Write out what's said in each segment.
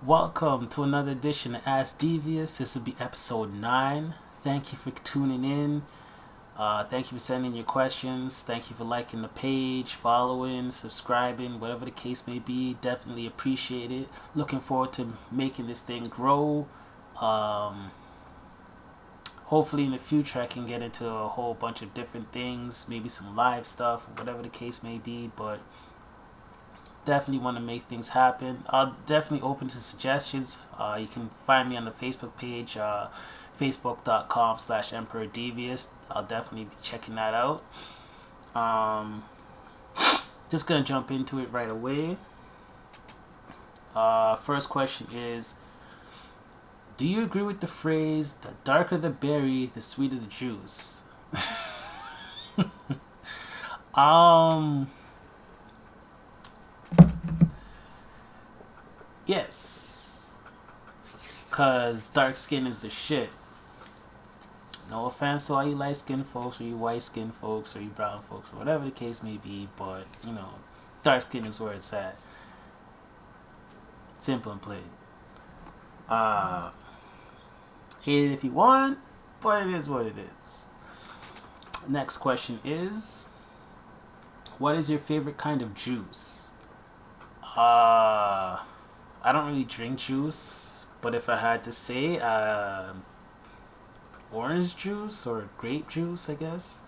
Welcome to another edition of AskDvS. This will be episode 9. Thank you for tuning in. Thank you for sending your questions. Thank you for liking the page, following, subscribing, whatever the case may be. Definitely appreciate it. Looking forward to making this thing grow. Um, Hopefully, in the future, I can get into a whole bunch of different things, maybe some live stuff, whatever the case may be. But definitely want to make things happen. I'll definitely open to suggestions. You can find me on the Facebook page, facebook.com/EmperorDevious. I'll definitely be checking that out. Um, just gonna jump into it right away. First question is, do you agree with the phrase, the darker the berry, the sweeter the juice? um, yes. Cause dark skin is the shit. No offense to all you light skinned folks or you white skinned folks or you brown folks or whatever the case may be, but dark skin is where it's at. Simple and plain. Uh Hate it if you want, but it is what it is. Next question is, what is your favorite kind of juice? I don't really drink juice, but if I had to say, orange juice or grape juice, I guess.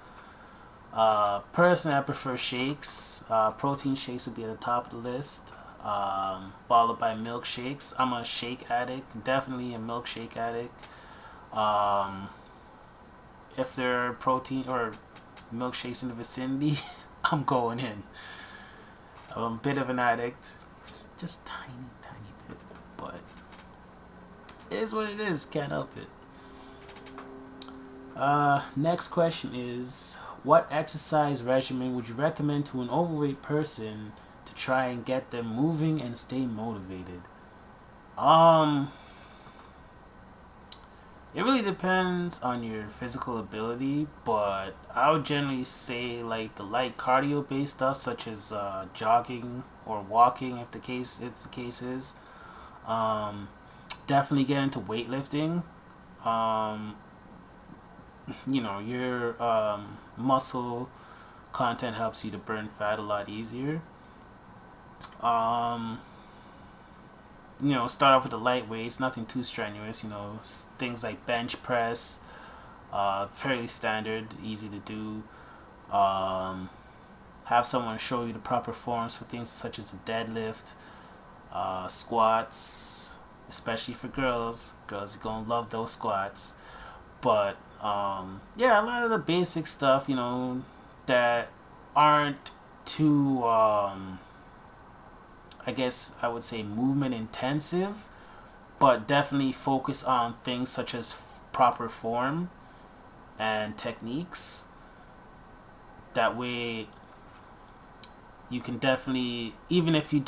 Personally, I prefer shakes. Protein shakes would be at the top of the list, followed by milkshakes. I'm a shake addict, definitely a milkshake addict. Um, if there are protein or milkshakes in the vicinity, I'm going in. I'm a bit of an addict, just tiny bit, but it is what it is. Can't help it. Next question is, what exercise regimen would you recommend to an overweight person to try and get them moving and stay motivated? Um, it really depends on your physical ability, but I would generally say like the light cardio based stuff such as jogging or walking if the case is. Um, Definitely get into weightlifting. Um, your muscle content helps you to burn fat a lot easier. Um, Start off with the light weights, nothing too strenuous. Things like bench press, fairly standard, easy to do. Um, have someone show you the proper forms for things such as a deadlift, squats, especially for girls. Girls are gonna love those squats. But yeah, a lot of the basic stuff, that aren't too, I guess I would say, movement intensive, but definitely focus on things such as proper form and techniques. That way, you can definitely, even if you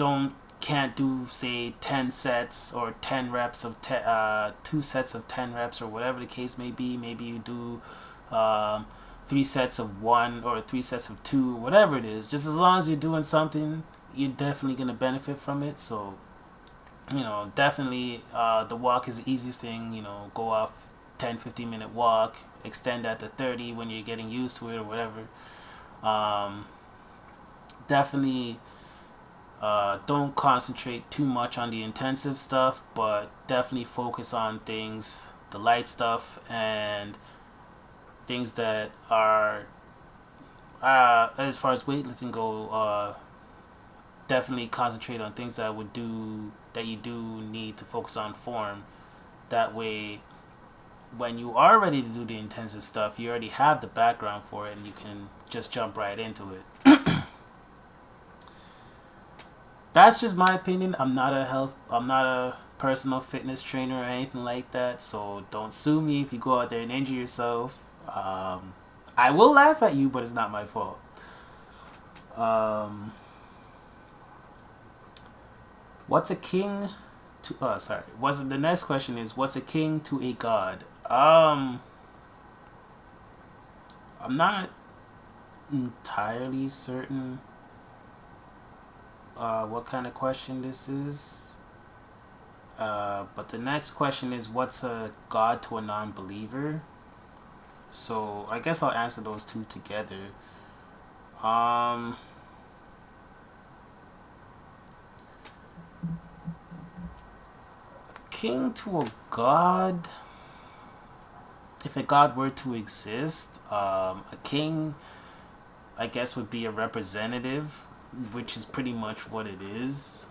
can't do say 10 sets or 10 reps of 2 sets of 10 reps or whatever the case may be. Maybe you do 3 sets of 1 or 3 sets of 2, whatever it is. Just as long as you're doing something, you're definitely going to benefit from it. So definitely, the walk is the easiest thing. Go off 10-15 minute walk, extend that to 30 when you're getting used to it or whatever. um, Definitely, don't concentrate too much on the intensive stuff, but definitely focus on the light stuff, and things that are, as far as weightlifting go, definitely concentrate on things that you do need to focus on form. That way, when you are ready to do the intensive stuff, you already have the background for it, and you can just jump right into it. That's just my opinion. I'm not a personal fitness trainer or anything like that, so don't sue me if you go out there and injure yourself. I will laugh at you, but it's not my fault. Um, what's a king to? Sorry. Was The next question is, what's a king to a god? I'm not entirely certain what kind of question this is. But the next question is, what's a god to a non-believer? So I guess I'll answer those two together. Um, king to a god. If a god were to exist, a king, I guess, would be a representative, which is pretty much what it is,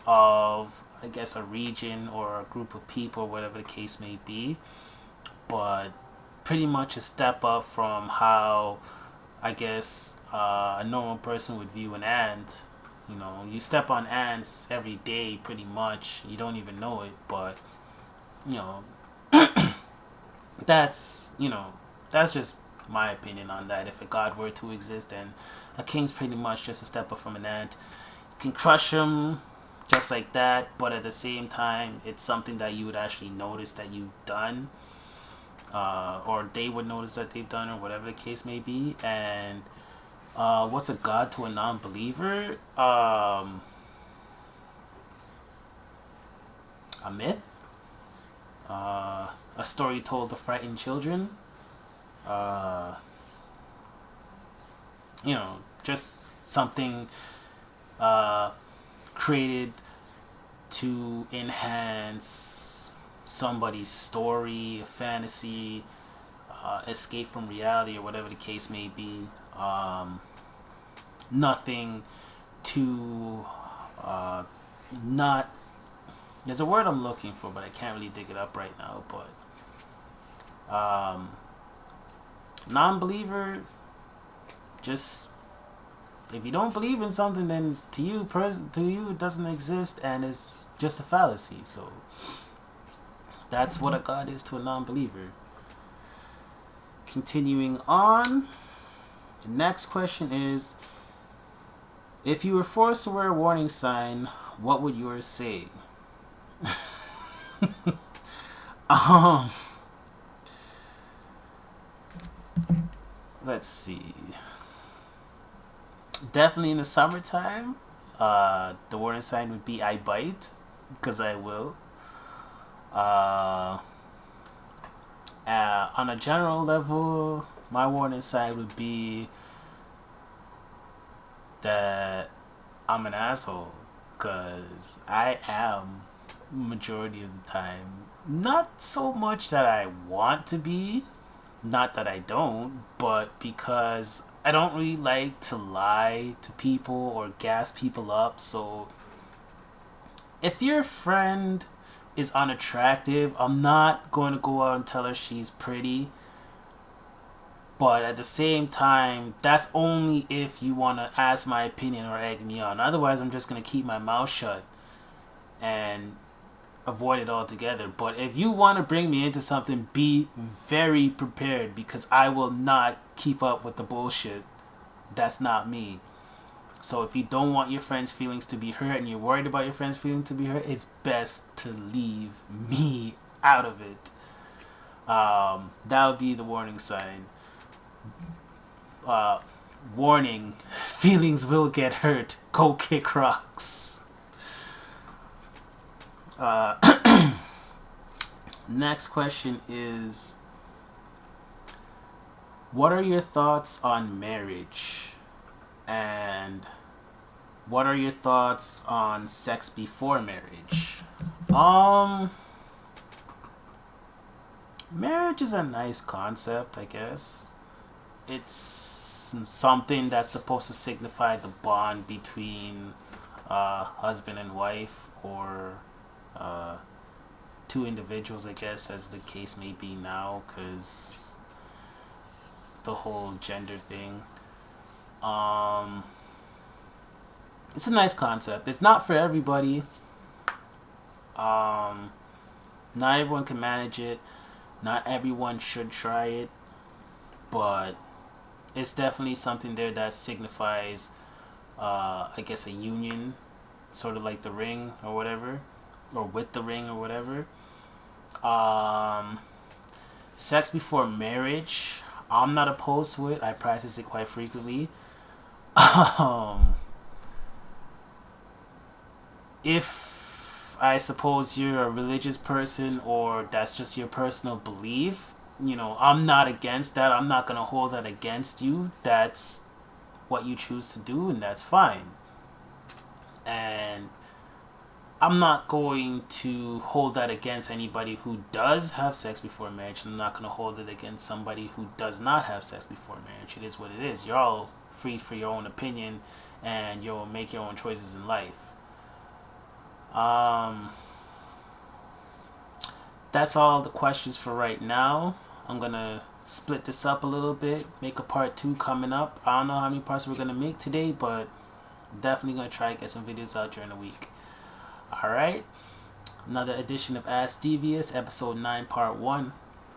of, I guess, a region or a group of people, whatever the case may be. But pretty much a step up from how, I guess, a normal person would view an ant. You know, you step on ants every day, pretty much. You don't even know it, but you know, that's just my opinion on that. If a god were to exist, then a king's pretty much just a step up from an ant. You can crush him just like that, but at the same time, it's something that you would actually notice that you've done, or they would notice that they've done, or whatever the case may be. And what's a god to a non-believer? A myth, a story told to frighten children. Uh, just something created to enhance somebody's story, fantasy, escape from reality, or whatever the case may be. Nothing to not. There's a word I'm looking for, but I can't really dig it up right now. But non-believer, just, if you don't believe in something, then to you it doesn't exist, and it's just a fallacy. So that's what a god is to a non-believer. Continuing on, the next question is, if you were forced to wear a warning sign, what would yours say? um let's see. Definitely in the summertime, the warning sign would be I bite, because I will. On a general level, my warning sign would be that I'm an asshole, because I am, majority of the time. Not so much that I want to be, not that I don't, but because I don't really like to lie to people or gas people up. So if your friend is unattractive, I'm not going to go out and tell her she's pretty. But at the same time, that's only if you want to ask my opinion or egg me on. Otherwise, I'm just going to keep my mouth shut and avoid it altogether. But if you want to bring me into something, be very prepared, because I will not keep up with the bullshit. That's not me. So if you don't want your friend's feelings to be hurt, and you're worried about your friend's feelings to be hurt, it's best to leave me out of it. That would be the warning sign. Warning, feelings will get hurt. Go kick rocks. Next question is, what are your thoughts on marriage? And what are your thoughts on sex before marriage? Marriage is a nice concept, I guess. It's something that's supposed to signify the bond between husband and wife, or two individuals, I guess, as the case may be now, because the whole gender thing. It's a nice concept. It's not for everybody. Not everyone can manage it. Not everyone should try it. But it's definitely something there that signifies, I guess, a union, sort of like the ring or whatever, or with the ring or whatever. Sex before marriage, I'm not opposed to it. I practice it quite frequently. If I suppose you're a religious person or that's just your personal belief, I'm not against that. I'm not going to hold that against you. That's what you choose to do, and that's fine. And I'm not going to hold that against anybody who does have sex before marriage. I'm not going to hold it against somebody who does not have sex before marriage. It is what it is. You're all free for your own opinion, and you'll make your own choices in life. That's all the questions for right now. I'm going to split this up a little bit, make a part 2 coming up. I don't know how many parts we're going to make today, but definitely going to try to get some videos out during the week. Alright, another edition of AskDvS, episode 9, part 1.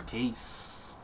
Peace.